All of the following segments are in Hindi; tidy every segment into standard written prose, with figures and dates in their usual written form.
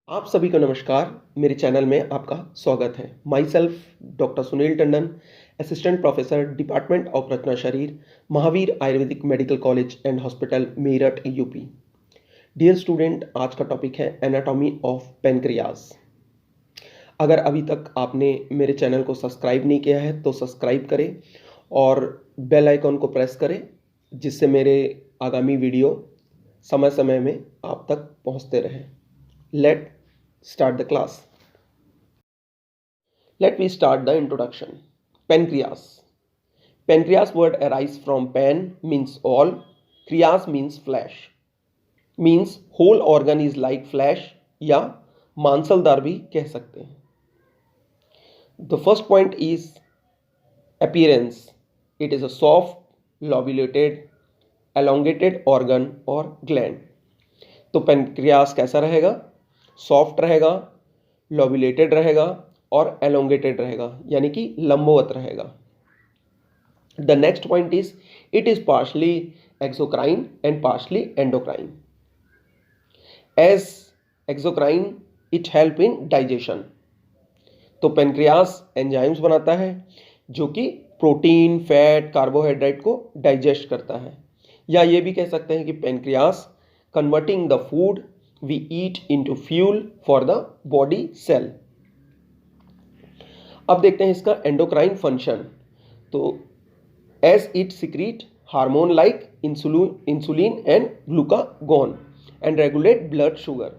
आप सभी को नमस्कार। मेरे चैनल में आपका स्वागत है। Myself doctor Sunil Tandon, assistant professor, department of Rachana Sharir, Mahavir Ayurvedic medical college and hospital, Meerut, UP. Dear student, आज का टॉपिक है एनाटॉमी ऑफ पेनक्रियास। अगर अभी तक आपने मेरे चैनल को सब्सक्राइब नहीं किया है तो सब्सक्राइब करें और बेल आइकॉन को प्रेस करें, जिससे मेरे आगामी वीडियो समय समय में आप तक पहुंचते रहें। Let's start the class. Let me start the introduction. Pancreas. Pancreas word arises from pan means all, krias means flesh. Means whole organ is like flesh या मांसलदार भी कह सकते हैं. The first point is appearance. It is a soft, lobulated, elongated organ or gland. तो पेनक्रियास कैसा रहेगा? सॉफ्ट रहेगा, लॉबुलेटेड रहेगा और एलोंगेटेड रहेगा, यानी कि लंबवत रहेगा. The next point is it is partially exocrine and partially endocrine. As exocrine it help in digestion. तो पेनक्रियास एंजाइम्स बनाता है जो कि प्रोटीन, फैट, कार्बोहाइड्रेट को डाइजेस्ट करता है. या ये भी कह सकते हैं कि pancreas converting the food we eat into fuel for the body cell. अब देखते हैं इसका एंडोक्राइन फंक्शन. तो as it secrete hormone like insulin and glucagon and regulate blood sugar.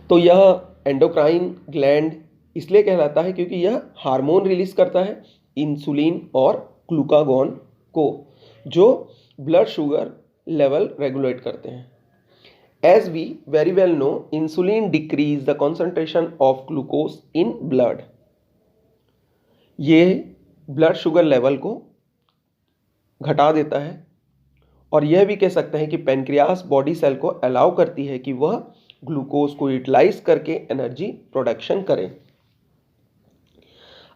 तो यह एंडोक्राइन ग्लैंड इसलिए कहलाता है क्योंकि यह हार्मोन रिलीज करता है, इंसुलिन और ग्लूकागॉन को, जो ब्लड शुगर लेवल रेगुलेट करते हैं. As we very well know, insulin decrease the concentration of glucose in blood. ये ब्लड शुगर लेवल को घटा देता है. और यह भी कह सकते हैं कि पेनक्रियास बॉडी सेल को अलाउ करती है कि वह ग्लूकोज को यूटिलाइज करके एनर्जी प्रोडक्शन करे.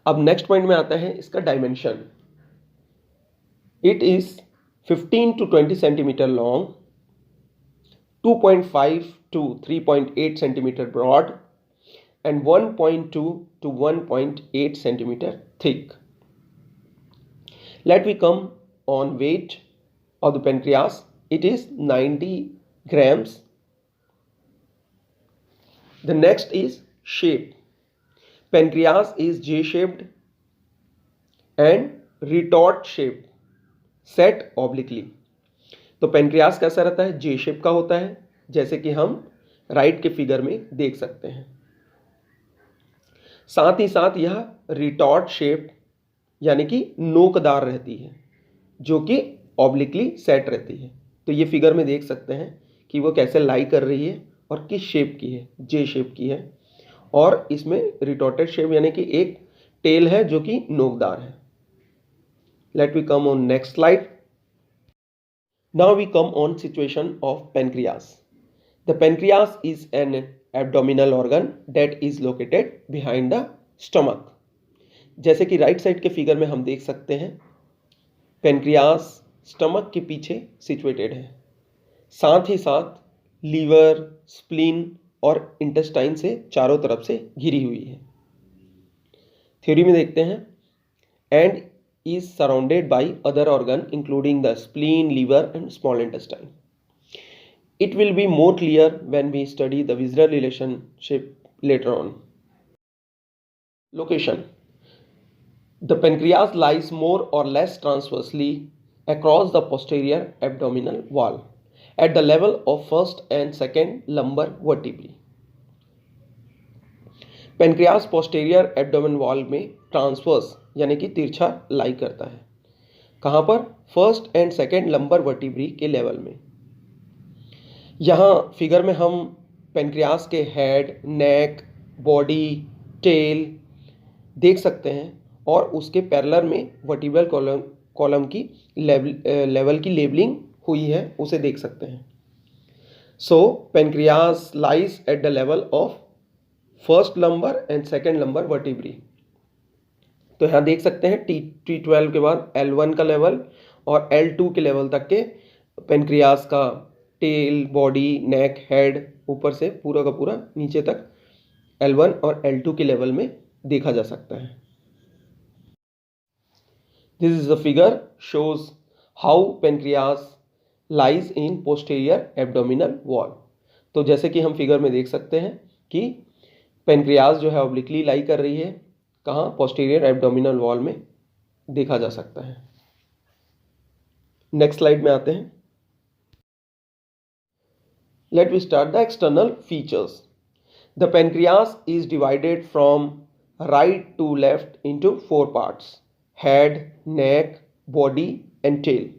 अब नेक्स्ट पॉइंट में आता है इसका dimension. It is 15 to 20 centimeter long, 2.5 to 3.8 centimeter broad, and 1.2 to 1.8 centimeter thick. Let me come on weight of the pancreas. It is 90 grams. The next is shape. Pancreas is J-shaped and retort shaped. Set obliquely. तो पेनक्रियास कैसा रहता है? जे शेप का होता है, जैसे कि हम राइट के फिगर में देख सकते हैं. साथ ही साथ यह रिटॉर्ट शेप यानी कि नोकदार रहती है, जो कि ऑब्लिकली सेट रहती है. तो ये फिगर में देख सकते हैं कि वो कैसे लाई कर रही है और किस शेप की है. जे शेप की है और इसमें रिटॉर्टेड शेप यानी कि एक टेल है जो कि नोकदार है. Let me come on next slide. Now we come on situation of pancreas. The pancreas is an abdominal organ that is located behind the stomach. जैसे कि राइट साइड के फिगर में हम देख सकते हैं, पेनक्रियास स्टमक के पीछे सिचुएटेड है. साथ ही साथ लीवर, स्प्लीन और इंटेस्टाइन से चारों तरफ से घिरी हुई है. थ्योरी में देखते हैं. And is surrounded by other organ including the spleen, liver and small intestine. It will be more clear when we study the visceral relationship later on. Location. The pancreas lies more or less transversely across the posterior abdominal wall at the level of first and second lumbar vertebrae. Pancreas posterior abdomen wall में ट्रांसवर्स यानी कि तिरछा लाई करता है. कहाँ पर? First and second lumbar vertebrae के लेवल में. यहाँ फिगर में हम पेनक्रियास के हेड, नेक, बॉडी, टेल देख सकते हैं और उसके पैरेलल में वर्टिब्रल कॉलम की लेवल की लेबलिंग हुई है, उसे देख सकते हैं. So pancreas lies at the level of first lumbar and second lumbar vertebrae. तो यहाँ देख सकते हैं T12 के बाद L1 का लेवल और L2 के लेवल तक के पेनक्रियास का टेल, बॉडी, नेक, हेड, ऊपर से पूरा का पूरा नीचे तक L1 और L2 के लेवल में देखा जा सकता है। This is the figure shows how pancreas lies in posterior abdominal wall. तो जैसे कि हम फिगर में देख सकते हैं कि पेनक्रियास जो है ऑब्लिकली लाई कर रही है, कहाँ? पोस्टीरियर एब्डोमिनल वॉल में देखा जा सकता है। नेक्स्ट स्लाइड में आते हैं। Let we start the external features. The pancreas is divided from right to left into 4 parts: head, neck, body and tail.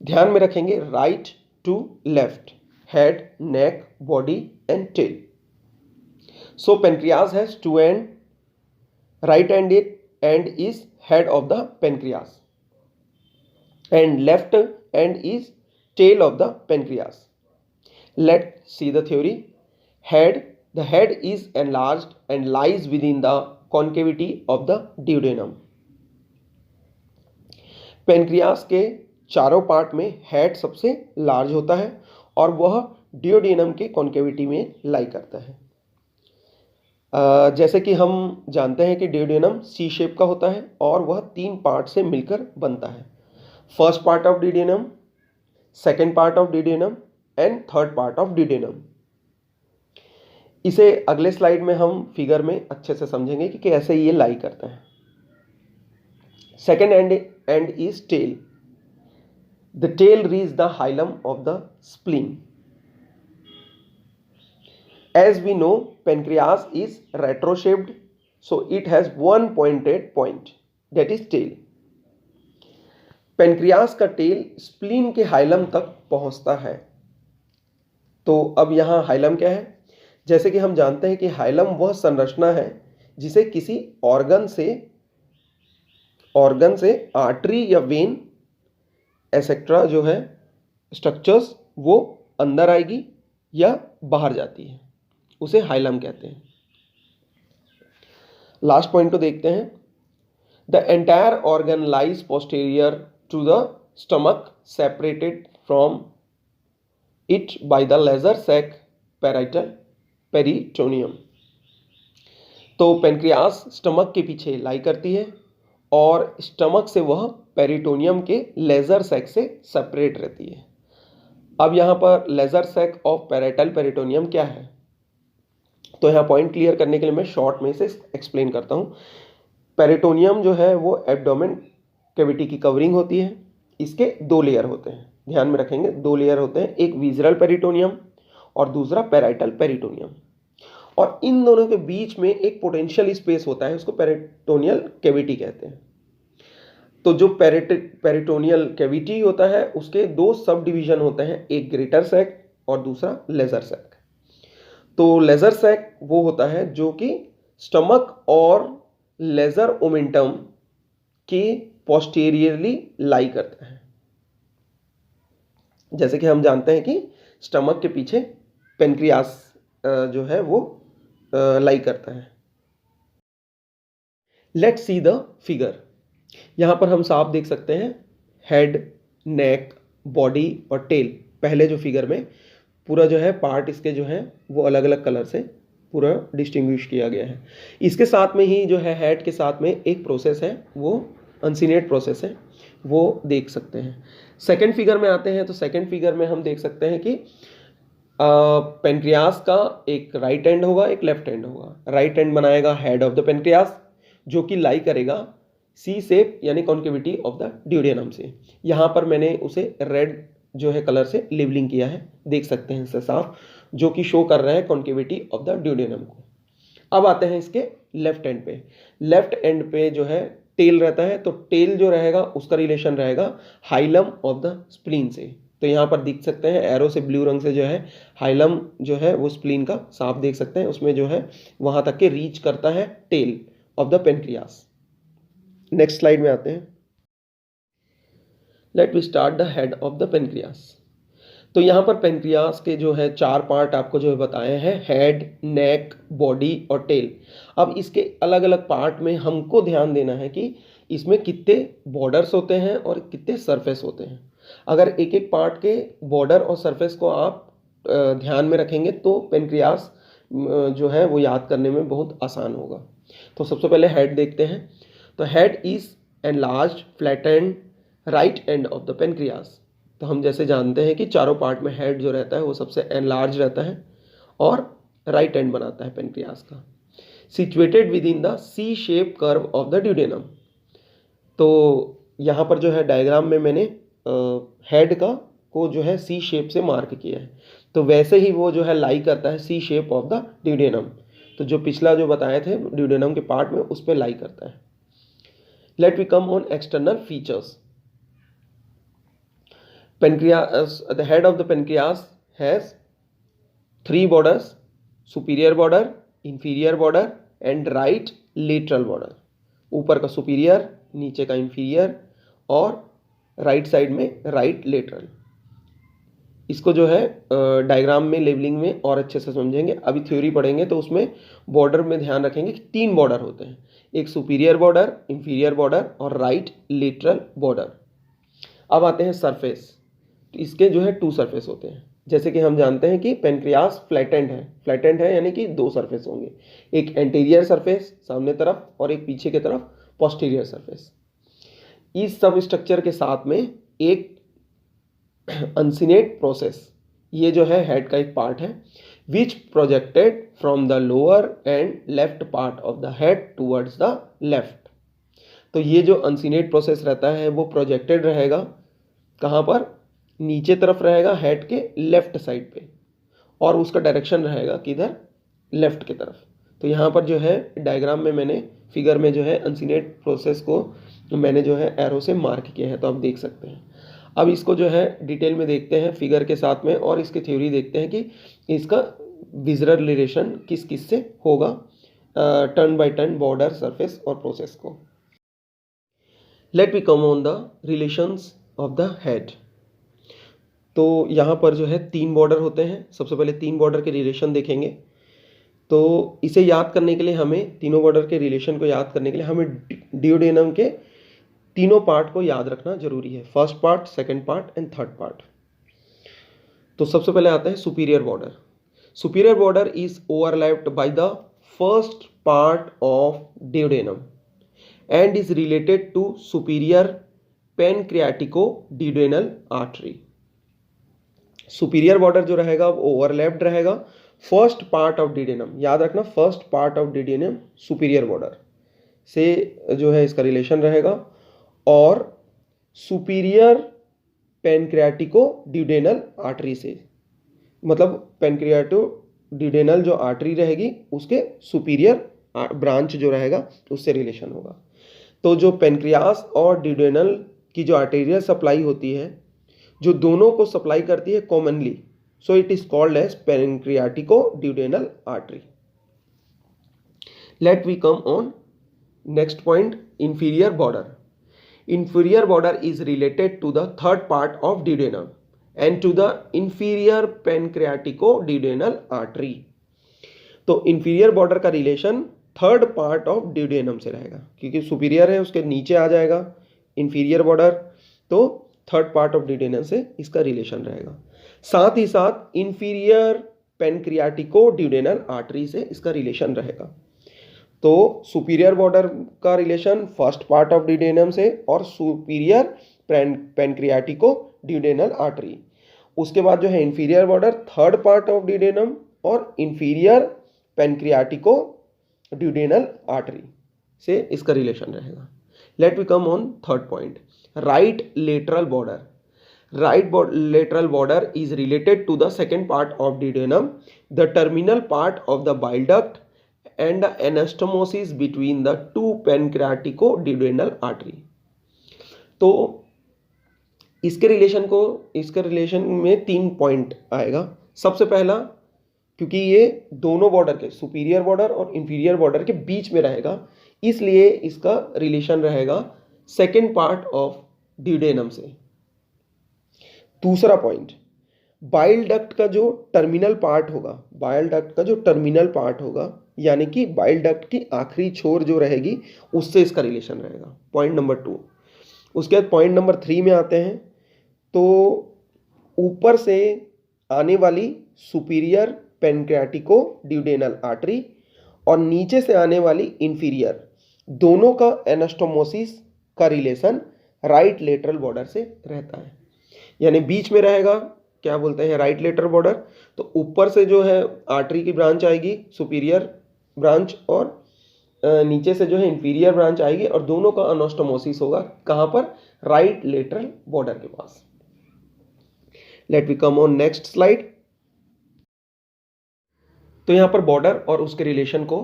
ध्यान में रखेंगे, right to left, head, neck, body and tail. So pancreas has 2 end, right end is head of the pancreas and left end is tail of the pancreas. Let's see the theory. The head is enlarged and lies within the concavity of the duodenum. Pancreas के चारों पार्ट में हेड सबसे लार्ज होता है और वह डियोडेनम के कॉन्केविटी में लाई करता है। जैसे कि हम जानते हैं कि डियोडेनम सी शेप का होता है और वह 3 पार्ट से मिलकर बनता है: first part of duodenum, second part of duodenum and third part of duodenum. इसे अगले स्लाइड में हम फिगर में अच्छे से समझेंगे कि कैसे ये लाई करता है। Second end is tail. The tail reach the hilum of the spleen. As we know, pancreas is retro-shaped, so it has one pointed point, that is tail. Pancreas का टेल स्प्लीन के हाइलम तक पहुंचता है। तो अब यहाँ हाइलम क्या है? जैसे कि हम जानते हैं कि हाइलम वह संरचना है जिसे किसी ऑर्गन से आर्टरी या वेन एसेट्रा जो है स्ट्रक्चर्स वो अंदर आएगी या बाहर जाती है, उसे हाइलम कहते हैं। लास्ट पॉइंट को देखते हैं। The entire organ lies posterior to the stomach, separated from it by the lesser sac peritoneum. तो पेनक्रियास स्टमक के पीछे लाई करती है और स्टमक से वह पेरिटोनियम के लेजर सैक से सेपरेट रहती है। अब यहाँ पर lesser sac of parietal peritoneum क्या है? तो यहाँ पॉइंट क्लियर करने के लिए मैं शॉर्ट में से एक्सप्लेन करता हूँ। पेरिटोनियम जो है वो एब्डोमेन कैविटी की कवरिंग होती है। इसके 2 लेयर होते हैं, ध्यान में रखेंगे, 2 लेयर होते हैं, एक विसरल पेरिटोनियम और दूसरा पैराइटल पेरिटोनियम। और इन दोनों के बीच में एक पोटेंशियल स्पेस होता है, उसको पेरिटोनियल कैविटी कहते हैं। तो जो पेरिटोनियल कैविटी होता है उसके 2 सब डिवीजन होते हैं, एक ग्रेटर सैक और दूसरा लेजर सैक। तो लेजर सैक वो होता है जो कि स्टमक और लेजर ओमेंटम के पोस्टीरियरली लाई करता है। जैसे कि हम जानते हैं कि स्टमक के पीछे पेनक्रियास जो है वो लाई करता है। Let's see the figure. यहाँ पर हम साफ देख सकते हैं हेड, नेक, बॉडी और टेल। पहले जो फिगर में पूरा जो है पार्ट इसके जो है वो अलग अलग कलर से पूरा डिस्टिंग्विश किया गया है। इसके साथ में ही जो है हेड के साथ में एक प्रोसेस है, वो अनसिनेट प्रोसेस है, वो देख सकते हैं। सेकेंड फिगर में आते हैं तो सेकेंड फिगर में हम देख सकते हैं कि पेनक्रियास का एक राइट एंड होगा, एक लेफ्ट एंड होगा। राइट एंड बनाएगा हेड ऑफ द पेनक्रियास जो कि लाई करेगा सी शेप यानी कॉन्केविटी ऑफ द ड्यूडेनम से। यहाँ पर मैंने उसे रेड जो है कलर से लेबलिंग किया है, देख सकते हैं इससे साफ, जो कि शो कर रहा है कॉन्केविटी ऑफ द ड्यूडेनम को। अब आते हैं इसके लेफ्ट एंड पे। लेफ्ट एंड पे जो है टेल रहता है, तो टेल जो रहेगा उसका रिलेशन रहेगा हाइलम ऑफ द स्प्लीन से। तो यहाँ पर देख सकते हैं एरो से ब्लू रंग से जो है हाइलम जो है वो स्प्लीन का साफ देख सकते हैं, उसमें जो है वहां तक के रीच करता है tail of the pancreas. Next slide में आते हैं। Let we start the head of the pancreas. तो यहाँ पर पेनक्रियास के जो है 4 पार्ट आपको जो है बताए हैं, हेड, नेक, बॉडी और टेल। अब इसके अलग अलग पार्ट में हमको ध्यान देना है कि इसमें कितने बॉर्डर्स होते हैं और कितने सरफेस होते हैं। अगर एक एक पार्ट के बॉर्डर और सरफेस को आप ध्यान में रखेंगे तो पेनक्रियास जो है वो याद करने में बहुत आसान होगा। तो सबसे पहले हेड देखते हैं। तो head is enlarged flattened right end of the pancreas. तो हम जैसे जानते हैं कि चारों पार्ट में हेड जो रहता है वो सबसे एनलार्ज रहता है और राइट एंड बनाता है पेनक्रियास का। Situated within the C shape curve of the duodenum. तो यहाँ पर जो है डायग्राम में मैंने हेड का को जो है सी शेप से मार्क किया है। तो वैसे ही वो जो है लाई करता है सी शेप ऑफ द ड्यूडेनम। तो जो पिछला जो बताए थे ड्यूडेनम के पार्ट में उस पर लाई करता है। Let we come on external features. Pancreas, the head of the pancreas has three borders: superior border, inferior border and right lateral border. ऊपर का सुपीरियर, नीचे का इंफीरियर और राइट साइड में राइट लेटरल। इसको जो है डायग्राम में लेबलिंग में और अच्छे से समझेंगे। अभी थ्योरी पढ़ेंगे तो उसमें बॉर्डर में ध्यान रखेंगे कि 3 बॉर्डर होते हैं, एक सुपीरियर बॉर्डर, इंफीरियर बॉर्डर और राइट लेटरल बॉर्डर। अब आते हैं सरफेस। तो इसके जो है 2 सरफेस होते हैं। जैसे कि हम जानते हैं कि पेनक्रियास फ्लैटेंड है यानी कि 2 सरफेस होंगे, एक एंटीरियर सरफेस सामने तरफ और एक पीछे की तरफ पोस्टीरियर सरफेस। इस सब स्ट्रक्चर के साथ में एक अनसिनेट प्रोसेस, ये जो है हेड का एक पार्ट है, which projected from the lower end left part of the head towards the left. तो ये जो अनसिनेट प्रोसेस रहता है वो प्रोजेक्टेड रहेगा कहाँ पर, नीचे तरफ रहेगा हेड के लेफ्ट साइड पे और उसका डायरेक्शन रहेगा किधर, लेफ्ट की तरफ। तो यहाँ पर जो है डायग्राम में मैंने फिगर में जो है अनसिनेट प्रोसेस को मैंने जो है एरो से मार्क किया है, तो आप देख सकते हैं। अब इसको जो है डिटेल में देखते हैं फिगर के साथ में और इसकी थ्योरी देखते हैं कि इसका विजुअल रिलेशन किस किस से होगा turn by turn border, surface और प्रोसेस को। Let we come on the relations of the head. तो यहाँ पर जो है 3 बॉर्डर होते हैं। सबसे पहले 3 बॉर्डर के रिलेशन देखेंगे। तो इसे याद करने के लिए हमें, तीनों बॉर्डर के रिलेशन को याद करने के लिए हमें ड्यूडेनम के तीनों पार्ट को याद रखना जरूरी है, first part, second part and third part. तो सबसे पहले आता है superior border. Superior border is overlapped by the first part of duodenum and is related to superior pancreaticoduodenal artery. Superior border जो रहेगा वो ओवरलैप्ड रहेगा फर्स्ट पार्ट ऑफ ड्यूडेनम। याद रखना, first part of duodenum superior border से जो है इसका रिलेशन रहेगा और सुपीरियर पेनक्रियाटिको ड्यूडेनल आर्टरी से, मतलब पेनक्रियाटो ड्यूडेनल जो आर्टरी रहेगी उसके सुपीरियर ब्रांच जो रहेगा उससे रिलेशन होगा। तो जो पेनक्रियास और ड्यूडेनल की जो आर्टेरियल सप्लाई होती है, जो दोनों को सप्लाई करती है commonly, so it is called as pancreaticoduodenal artery. Let we come on next point, inferior border. Inferior border is related to the third part of duodenum and to the inferior pancreatico-duodenal artery. तो inferior border का relation third part of duodenum से रहेगा, क्योंकि सुपीरियर है उसके नीचे आ जाएगा inferior border, तो थर्ड पार्ट ऑफ ड्यूडेनम से इसका रिलेशन रहेगा। साथ ही साथ inferior pancreatico-duodenal artery से इसका रिलेशन रहेगा। तो सुपीरियर बॉर्डर का relation first part of duodenum से और सुपीरियर पेनक्रियाटिको ड्यूडेनल आर्टरी। उसके बाद जो है inferior border third part of duodenum और इंफीरियर पेनक्रियाटिको ड्यूडेनल आर्टरी से इसका रिलेशन रहेगा। Let we come on third point, right lateral border. Right lateral border is related to the second part of duodenum, the terminal part of the bile duct and the anastomosis between the two pancreatico-duodenal artery. तो इसके रिलेशन में 3 पॉइंट आएगा। सबसे पहला, क्योंकि ये दोनों बॉर्डर के सुपीरियर बॉर्डर और इंफीरियर बॉर्डर के बीच में रहेगा, इसलिए इसका रिलेशन रहेगा सेकेंड पार्ट ऑफ ड्यूडेनम से। दूसरा पॉइंट, बाइल डक्ट का जो टर्मिनल पार्ट होगा, यानी कि बाइल डक्ट की आखिरी छोर जो रहेगी उससे इसका रिलेशन रहेगा, पॉइंट नंबर 2। उसके बाद पॉइंट नंबर 3 में आते हैं, तो ऊपर से आने वाली सुपीरियर पेनक्रियाटिको ड्यूडेनल आर्टरी और नीचे से आने वाली इंफीरियर, दोनों का एनास्टोमोसिस का रिलेशन राइट लेटरल बॉर्डर से रहता है। यानी बीच में रहेगा, क्या बोलते हैं, राइट लेटरल बॉर्डर। तो ऊपर से जो है आर्टरी की ब्रांच आएगी, सुपीरियर ब्रांच, और नीचे से जो है इंफीरियर ब्रांच आएगी, और दोनों का एनास्टोमोसिस होगा कहाँ पर, राइट लेटरल बॉर्डर के पास। Let we come on next slide. तो यहाँ पर बॉर्डर और उसके रिलेशन को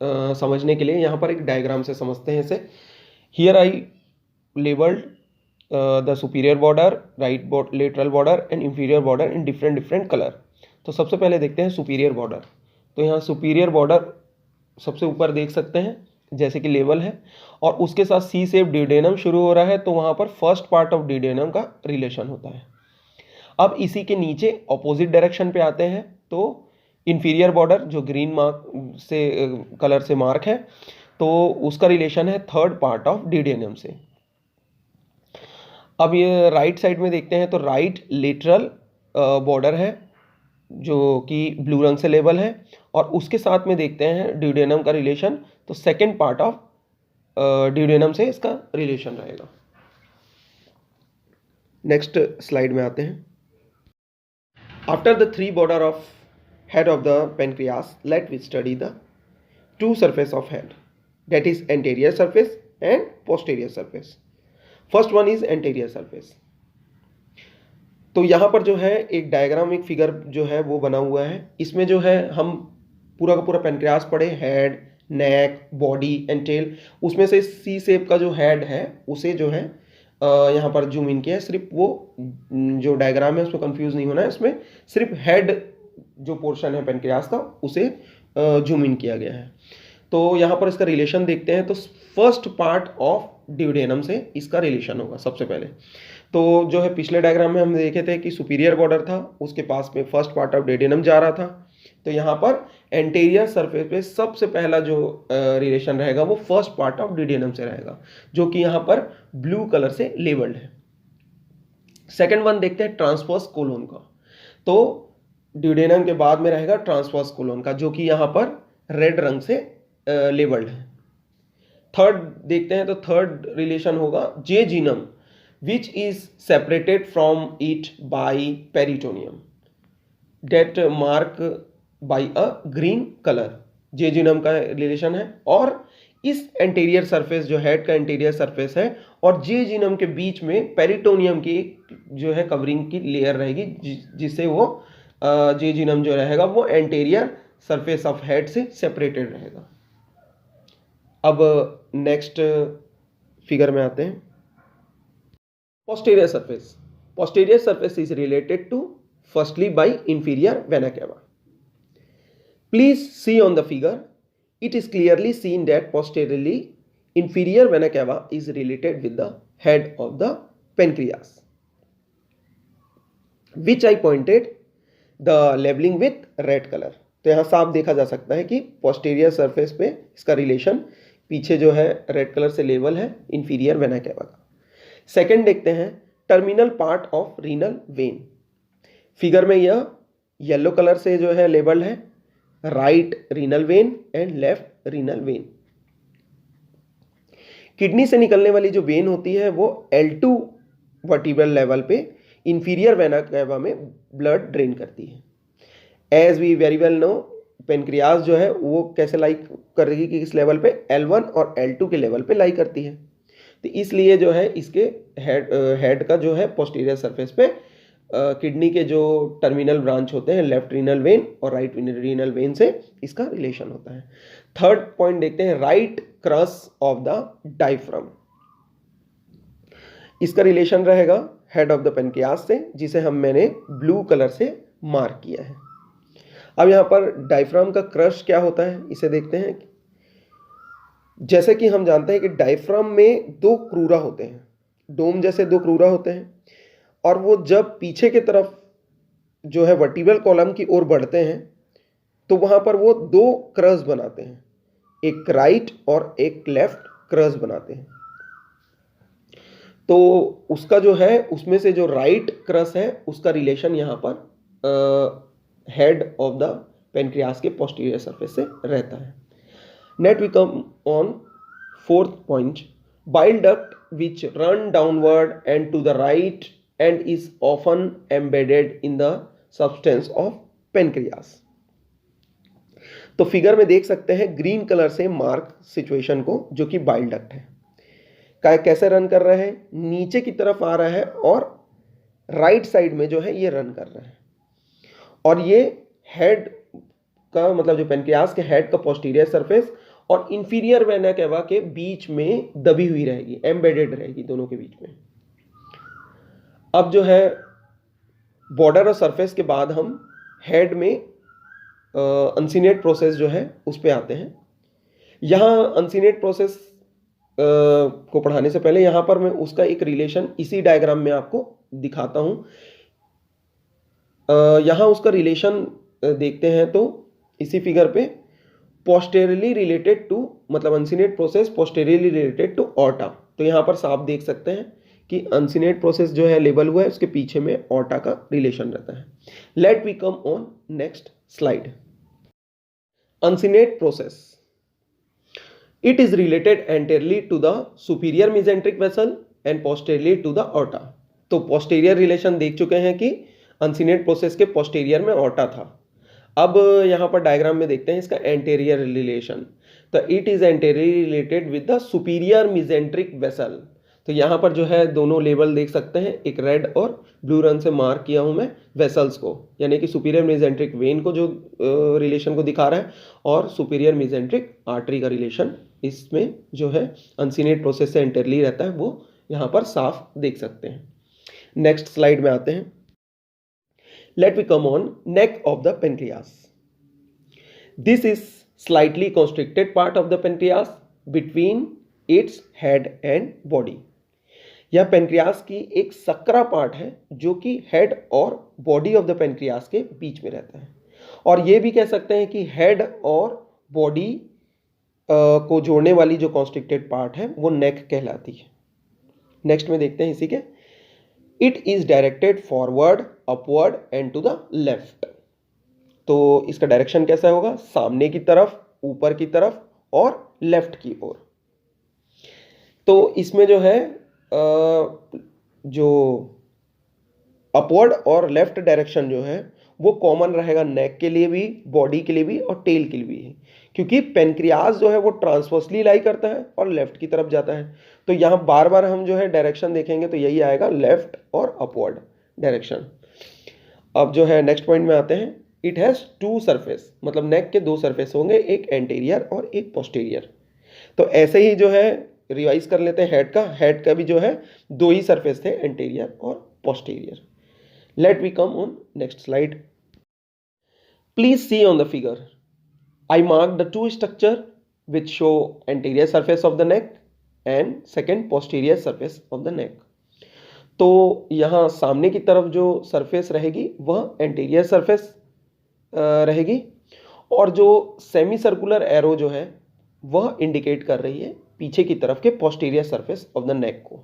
समझने के लिए यहाँ पर एक डायग्राम से समझते हैं इसे। Here I labelled the superior border, right lateral border and inferior border in different colour. तो सबसे पहले देखते हैं सुपीरियर बॉर्डर। तो यहाँ सुपीरियर बॉर्डर सबसे ऊपर देख सकते हैं जैसे कि लेवल है, और उसके साथ सी शेप ड्यूडेनम शुरू हो रहा है, तो वहाँ पर फर्स्ट पार्ट ऑफ ड्यूडेनम का रिलेशन होता है। अब इसी के नीचे ऑपोजिट डायरेक्शन पे आते हैं, तो इंफीरियर बॉर्डर जो ग्रीन मार्क से कलर से मार्क है, तो उसका रिलेशन है थर्ड पार्ट ऑफ ड्यूडेनम से। अब ये राइट साइड में देखते हैं तो राइट लेटरल बॉर्डर है जो कि ब्लू रंग से लेबल है, और उसके साथ में देखते हैं ड्यूडेनम का रिलेशन, तो सेकेंड पार्ट ऑफ ड्यूडेनम से इसका रिलेशन रहेगा। नेक्स्ट स्लाइड में आते हैं। After the three border of head of the pancreas, let we study the two surface of head, that is anterior surface and posterior surface. First one is anterior surface. तो यहाँ पर जो है एक डायग्राम, एक फिगर जो है वो बना हुआ है। इसमें जो है हम पूरा का पूरा पेनक्रियास पढ़े, head, neck, body and tail. उसमें से सी शेप का जो हेड है उसे जो है यहाँ पर जूम इन किया है। सिर्फ वो जो डायग्राम है उसमें कंफ्यूज नहीं होना है, इसमें सिर्फ हेड जो पोर्शन है पेनक्रियास का उसे जूम इन किया गया है। तो यहाँ पर इसका रिलेशन देखते हैं, तो फर्स्ट पार्ट ऑफ ड्यूडेनम से इसका रिलेशन होगा सबसे पहले। तो जो है पिछले डायग्राम में हम देखे थे कि सुपीरियर बॉर्डर था, उसके पास में फर्स्ट पार्ट ऑफ ड्यूडेनम जा रहा था। तो यहाँ पर एंटीरियर सरफेस पे सबसे पहला जो रिलेशन रहेगा वो फर्स्ट पार्ट ऑफ ड्यूडेनम से रहेगा, जो कि यहाँ पर ब्लू कलर से लेबल्ड है। सेकेंड वन देखते हैं ट्रांसवर्स कोलोन का। तो ड्यूडेनम के बाद में रहेगा ट्रांसवर्स कोलोन का, जो कि यहाँ पर रेड रंग से लेबल्ड है। थर्ड देखते हैं, तो थर्ड रिलेशन होगा jejunum, which is separated from it by peritoneum that mark by a green colour. Jejunum का रिलेशन है, और इस एंटीरियर सरफेस जो हेड का एंटीरियर सरफेस है और जेजिनम के बीच में पेरिटोनियम की जो है कवरिंग की लेयर रहेगी, जिससे वो जेजिनम जो रहेगा वो एंटीरियर सरफेस ऑफ हेड से सेपरेटेड रहेगा। अब नेक्स्ट फिगर में आते हैं। Posterior surface. Posterior surface is related to firstly by inferior vena cava. Please see on the figure, it is clearly seen that posteriorly inferior vena cava is related with the head of the pancreas, which I pointed the labeling with red color. तो यहाँ साफ देखा जा सकता है कि posterior surface पे इसका रिलेशन पीछे जो है रेड कलर से लेबल है इंफीरियर वेना केवा का। सेकेंड देखते हैं terminal part of renal vein. Figure में यह येलो कलर से जो है लेबल्ड है right renal vein and left renal vein. Kidney से निकलने वाली जो वेन होती है वो L2 वर्टिब्रल लेवल पे इंफीरियर वेना केवा में ब्लड ड्रेन करती है। As we very well know, pancreas जो है वो कैसे लाई कर रही है कि इस लेवल पे L1 और L2 के लेवल पे लाई करती है। तो इसलिए जो है इसके हेड का जो है पोस्टीरियर सरफेस पे किडनी के जो टर्मिनल ब्रांच होते हैं लेफ्ट रीनल वेन और राइट रीनल वेन से इसका रिलेशन होता है। थर्ड पॉइंट देखते हैं right cross of the diaphragm. इसका रिलेशन रहेगा हेड ऑफ द पेनक्रियास से, जिसे मैंने ब्लू कलर से मार्क किया है। अब यहाँ पर डायफ्राम का क्रश क्या होता है इसे देखते हैं। जैसे कि हम जानते हैं कि डायफ्राम में दो क्रूरा होते हैं, डोम जैसे दो क्रूरा होते हैं, और वो जब पीछे की तरफ जो है वर्टिब्रल कॉलम की ओर बढ़ते हैं तो वहां पर वो दो क्रस बनाते हैं, एक राइट और एक लेफ्ट क्रस बनाते हैं। तो उसका जो है उसमें से जो राइट क्रस है उसका रिलेशन यहाँ पर हेड ऑफ द पेनक्रियास के पोस्टीरियर सरफेस से रहता है. Let we come on fourth point. Bile duct which run downward and to the right and is often embedded in the substance of pancreas. तो फिगर में देख सकते हैं ग्रीन कलर से मार्क सिचुएशन को, जो कि बाइल डक्ट है. कैसे रन कर रहा है, नीचे की तरफ आ रहा है और राइट साइड में जो है ये रन कर रहा है. और ये हेड का मतलब जो पेनक्रियास के हेड का पोस्टीरियर सरफेस और इंफीरियर वेना केवा के बीच में दबी हुई रहेगी, एम्बेडेड रहेगी दोनों के बीच में. अब जो है बॉर्डर और सरफेस के बाद हम हेड में अनसिनेट प्रोसेस जो है उस पे आते हैं. यहाँ अनसिनेट प्रोसेस को पढ़ाने से पहले यहाँ पर मैं उसका एक रिलेशन इसी डायग्राम में आपको दिखाता हूँ. यहाँ उसका रिलेशन देखते हैं तो इसी फिगर पे पोस्टेरियरली रिलेटेड टू मतलब uncinate process posteriorly related to aorta. तो यहाँ पर साफ देख सकते हैं कि अनसिनेट प्रोसेस जो है लेबल हुआ है उसके पीछे में ऑर्टा का रिलेशन रहता है. Let we come on next slide. Uncinate process, it is related anteriorly to the superior mesenteric vessel and posteriorly to the aorta. तो पोस्टेरियर रिलेशन देख चुके हैं कि अनसिनेट प्रोसेस के पोस्टेरियर में ऑर्टा था. अब यहाँ पर डायग्राम में देखते हैं इसका एंटेरियर रिलेशन. तो it is anteriorly related with the superior mesenteric vessel. तो यहाँ पर जो है दोनों लेबल देख सकते हैं, एक रेड और ब्लू रंग से मार्क किया हूँ मैं वेसल्स को, यानी कि सुपीरियर मेसेंट्रिक वेन को जो रिलेशन को दिखा रहा है और सुपीरियर मेसेंट्रिक आर्टरी का रिलेशन इसमें जो है अनसिनेट प्रोसेस से एंटेरियरली रहता है, वो यहाँ पर साफ देख सकते हैं. नेक्स्ट स्लाइड में आते हैं. Let we come on neck of the pancreas. This is slightly constricted part of the pancreas between its head and body. यह पेनक्रियास की एक सकरा पार्ट है जो कि हेड और बॉडी ऑफ द पेनक्रियास के बीच में रहता है. और ये भी कह सकते हैं कि हेड और बॉडी को जोड़ने वाली जो कॉन्स्ट्रिक्टेड पार्ट है वो नेक कहलाती है. नेक्स्ट में देखते हैं इसी के. It is directed forward upward and to the left. तो इसका डायरेक्शन कैसा होगा, सामने की तरफ, ऊपर की तरफ और लेफ्ट की ओर. तो इसमें जो है जो अपवर्ड और लेफ्ट डायरेक्शन जो है वो कॉमन रहेगा नेक के लिए भी, बॉडी के लिए भी और टेल के लिए भी है, क्योंकि पेनक्रियास जो है वो ट्रांसवर्सली लाई करता है और लेफ्ट की तरफ जाता है. तो यहाँ बार बार हम जो है डायरेक्शन देखेंगे तो यही आएगा, लेफ्ट और अपवर्ड डायरेक्शन. अब जो है नेक्स्ट पॉइंट में आते हैं. इट हैज़ टू सरफेस, मतलब नेक के दो सरफेस होंगे, एक एंटीरियर और एक पोस्टीरियर. तो ऐसे ही जो है रिवाइज कर लेते हैं हेड का भी जो है दो ही सरफेस थे, एंटीरियर और posterior. Let we come on next slide. Please see on the figure. I marked the two structure which show anterior surface of the neck and second posterior surface of the neck. तो यहाँ सामने की तरफ जो सरफेस रहेगी वह एंटीरियर सरफेस रहेगी और जो सेमी सर्कुलर एरो जो है वह इंडिकेट कर रही है पीछे की तरफ के posterior surface of the neck को.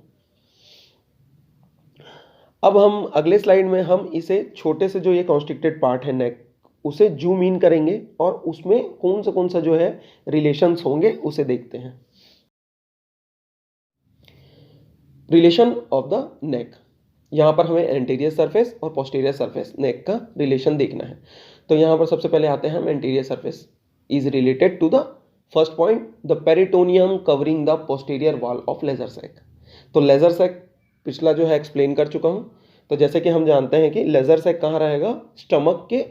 अब हम अगले स्लाइड में हम इसे छोटे से जो ये कॉन्स्ट्रिक्टेड पार्ट है नेक उसे जूम इन करेंगे और उसमें कौन सा जो है रिलेशंस होंगे उसे देखते हैं. रिलेशन ऑफ द नेक, यहाँ पर हमें एंटीरियर सरफेस और पोस्टीरियर सरफेस नेक का रिलेशन देखना है. तो यहाँ पर सबसे पहले आते हैं हम anterior surface is related to the first point the peritoneum covering the posterior wall of lesser sac. तो लेजर सैक पिछला जो है एक्सप्लेन कर चुका हूँ. तो जैसे कि हम जानते हैं कि लेजर सैक कहाँ रहेगा, स्टमक के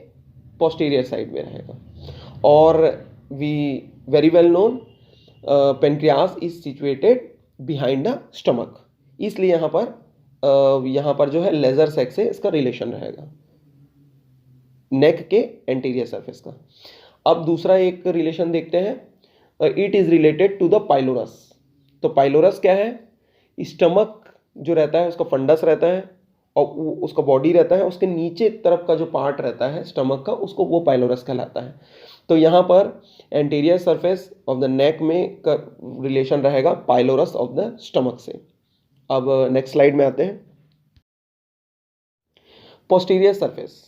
पोस्टीरियर साइड में रहेगा. और we very well known pancreas is situated behind the stomach, इसलिए यहाँ पर जो है लेजर सैक से इसका रिलेशन रहेगा नेक के एंटीरियर सरफेस का. अब दूसरा एक रिलेशन देखते हैं. It is related to the pylorus. तो पाइलोरस क्या है, स्टमक जो रहता है उसका फंडस रहता है और उसका बॉडी रहता है, उसके नीचे तरफ का जो पार्ट रहता है स्टमक का उसको वो पाइलोरस कहलाता है. तो यहाँ पर anterior surface of the neck में का रिलेशन रहेगा पाइलोरस ऑफ द स्टमक से. अब नेक्स्ट स्लाइड में आते हैं। Posterior surface.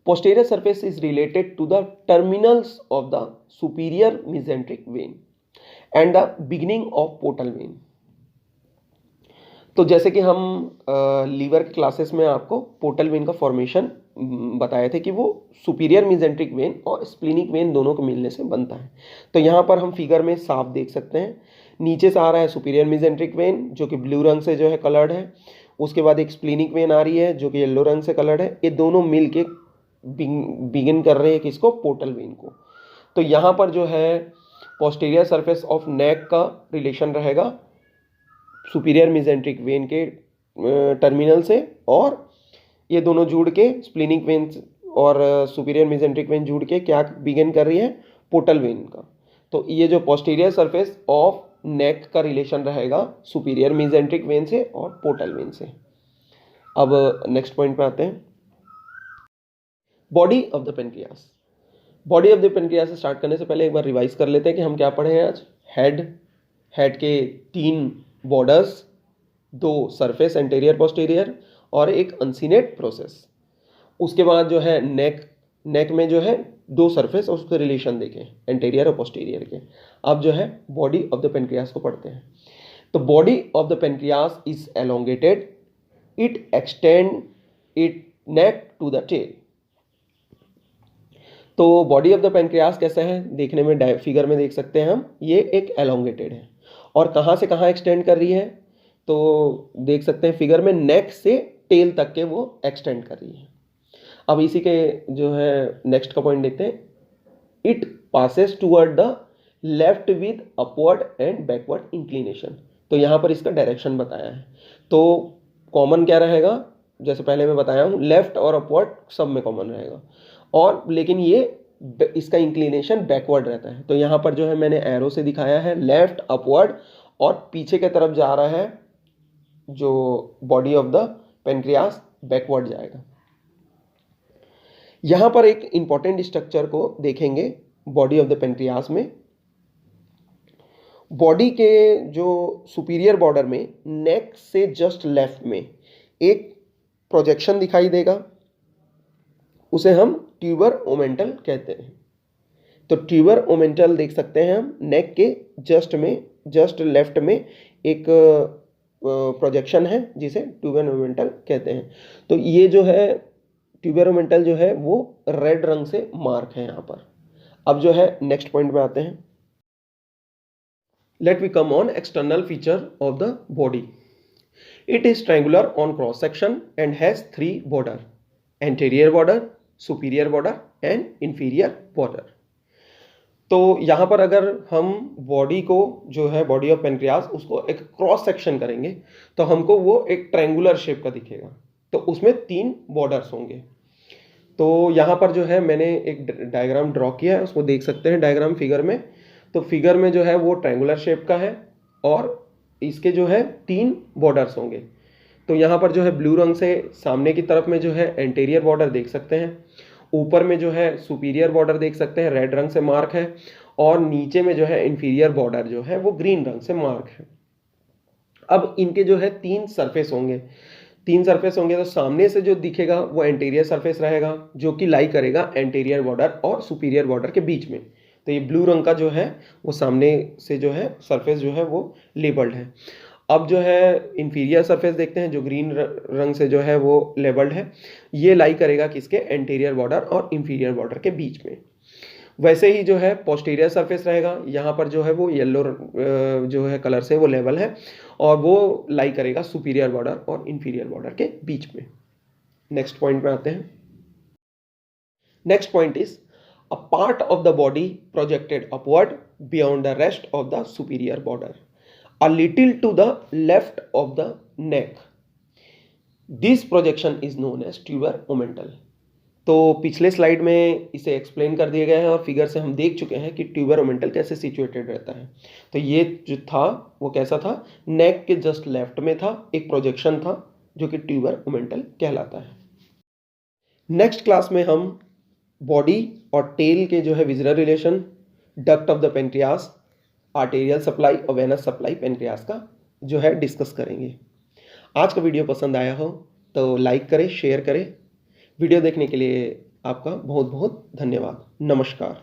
Posterior surface is related to the terminals of the superior mesenteric vein and the beginning of portal vein। तो जैसे कि हम लीवर के क्लासेस में आपको पोर्टल वेन का फॉर्मेशन बताए थे कि वो सुपीरियर मेसेंट्रिक वेन और स्प्लीनिक वेन दोनों के मिलने से बनता है। तो यहाँ पर हम फिगर में साफ देख सकते हैं, नीचे से आ रहा है सुपीरियर मेसेंट्रिक वेन जो कि ब्लू रंग से जो है कलर्ड है, उसके बाद एक स्प्लीनिक वेन आ रही है जो कि येलो रंग से कलर्ड है। ये दोनों मिल के बिगिन कर रहे हैं किसको, पोर्टल वेन को। तो यहाँ पर जो है पोस्टीरियर सरफेस ऑफ नेक का रिलेशन रहेगा सुपीरियर मेसेंट्रिक वेन के टर्मिनल से, और ये दोनों जुड़ के स्प्लीनिक वेन और सुपीरियर मेसेंट्रिक वेन जुड़ के क्या बिगिन कर रही है, पोर्टल वेन का। तो ये जो पोस्टीरियर सरफेस ऑफ नेक का रिलेशन रहेगा सुपीरियर मेसेंट्रिक वेन से और पोर्टल वेन से। अब नेक्स्ट पॉइंट पे आते हैं, body of the pancreas. Body of the pancreas से स्टार्ट करने से पहले एक बार रिवाइज कर लेते हैं कि हम क्या पढ़े हैं आज। हेड के 3 बॉर्डर्स, 2 सरफेस एंटीरियर पोस्टीरियर और एक अनसीनेट प्रोसेस। उसके बाद जो है नेक में जो है 2 सरफेस और उसके रिलेशन देखें एंटीरियर और पोस्टीरियर के। अब जो है बॉडी ऑफ द पेनक्रियास को पढ़ते हैं। तो body of the pancreas is elongated, it extend it neck to the tail. तो बॉडी ऑफ द पेनक्रियास कैसा है, देखने में फिगर में देख सकते हैं हम, ये एक एलोंगेटेड है और कहाँ से कहाँ एक्सटेंड कर रही है, तो देख सकते हैं फिगर में नेक से टेल तक के वो एक्सटेंड कर रही है। अब इसी के जो है नेक्स्ट का पॉइंट देखते हैं, it passes toward the left with upward and backward inclination. तो यहाँ पर इसका डायरेक्शन बताया है। तो कॉमन क्या रहेगा, जैसे पहले मैं बताया हूँ, लेफ्ट और अपवर्ड सब में कॉमन रहेगा, और लेकिन ये इसका इंक्लिनेशन बैकवर्ड रहता है। तो यहाँ पर जो है मैंने एरो से दिखाया है लेफ्ट अपवर्ड, और पीछे के तरफ जा रहा है जो body of the pancreas backward जाएगा। यहाँ पर एक इंपॉर्टेंट स्ट्रक्चर को देखेंगे बॉडी ऑफ द पेनक्रियास में। बॉडी के जो सुपीरियर बॉर्डर में नेक से जस्ट लेफ्ट में एक प्रोजेक्शन दिखाई देगा, उसे हम ट्यूबर ओमेंटल कहते हैं। तो ट्यूबर ओमेंटल देख सकते हैं हम, नेक के जस्ट लेफ्ट में एक प्रोजेक्शन है जिसे ट्यूबर ओमेंटल कहते हैं। तो ये जो है ट्यूबर ओमेंटल जो है वो रेड रंग से मार्क है यहाँ पर। अब जो है नेक्स्ट पॉइंट में आते हैं, let we come on external feature of the body. It is triangular on cross section and has 3 border, anterior border, superior border and inferior border. तो यहाँ पर अगर हम बॉडी को जो है बॉडी ऑफ पेनक्रियास उसको एक क्रॉस सेक्शन करेंगे तो हमको वो एक ट्रायंगुलर शेप का दिखेगा। तो उसमें 3 बॉर्डर्स होंगे। तो यहाँ पर जो है मैंने एक डायग्राम ड्रॉ किया है, उसको देख सकते हैं डायग्राम फिगर में। तो फिगर में जो है वो ट्रायंगुलर शेप का है और इसके जो है 3 बॉर्डर्स होंगे। तो यहाँ पर जो है ब्लू रंग से सामने की तरफ में जो है एंटीरियर बॉर्डर देख सकते हैं, ऊपर में जो है सुपीरियर बॉर्डर देख सकते हैं, रेड रंग से मार्क है, और नीचे में जो है इंफीरियर बॉर्डर जो है वो ग्रीन रंग से मार्क है। अब इनके जो है 3 सरफेस होंगे, तो सामने से जो दिखेगा वो एंटीरियर सरफेस रहेगा जो कि लाई करेगा एंटीरियर बॉर्डर और सुपीरियर बॉर्डर के बीच में। तो ये ब्लू रंग का जो है वो सामने से जो है सरफेस जो है वो लेबल्ड है। अब जो है इंफीरियर सरफेस देखते हैं जो ग्रीन रंग से जो है वो लेबल्ड है, ये लाई करेगा किसके, एंटीरियर बॉर्डर और इंफीरियर बॉर्डर के बीच में। वैसे ही जो है पोस्टीरियर सरफेस रहेगा, यहाँ पर जो है वो येलो जो है कलर से वो लेवल है और वो लाई करेगा सुपीरियर बॉर्डर और इंफीरियर बॉर्डर के बीच में। नेक्स्ट पॉइंट पे आते हैं। Next point is a part of the body projected upward beyond the rest of the superior border a little to the left of the neck. This projection is known as tuber omental. तो पिछले स्लाइड में इसे एक्सप्लेन कर दिया गया है और फिगर से हम देख चुके हैं कि ट्यूबर ओमेंटल कैसे सिचुएटेड रहता है। तो ये जो था वो कैसा था, नेक के जस्ट लेफ्ट में था, एक प्रोजेक्शन था जो कि ट्यूबर ओमेंटल कहलाता है। नेक्स्ट क्लास में हम बॉडी और टेल के जो है visual relation, duct of the pancreas, arterial supply और वेनस सप्लाई पेनक्रियास का जो है डिस्कस करेंगे। आज का वीडियो पसंद आया हो तो लाइक करें, शेयर करें। वीडियो देखने के लिए आपका बहुत बहुत धन्यवाद। नमस्कार।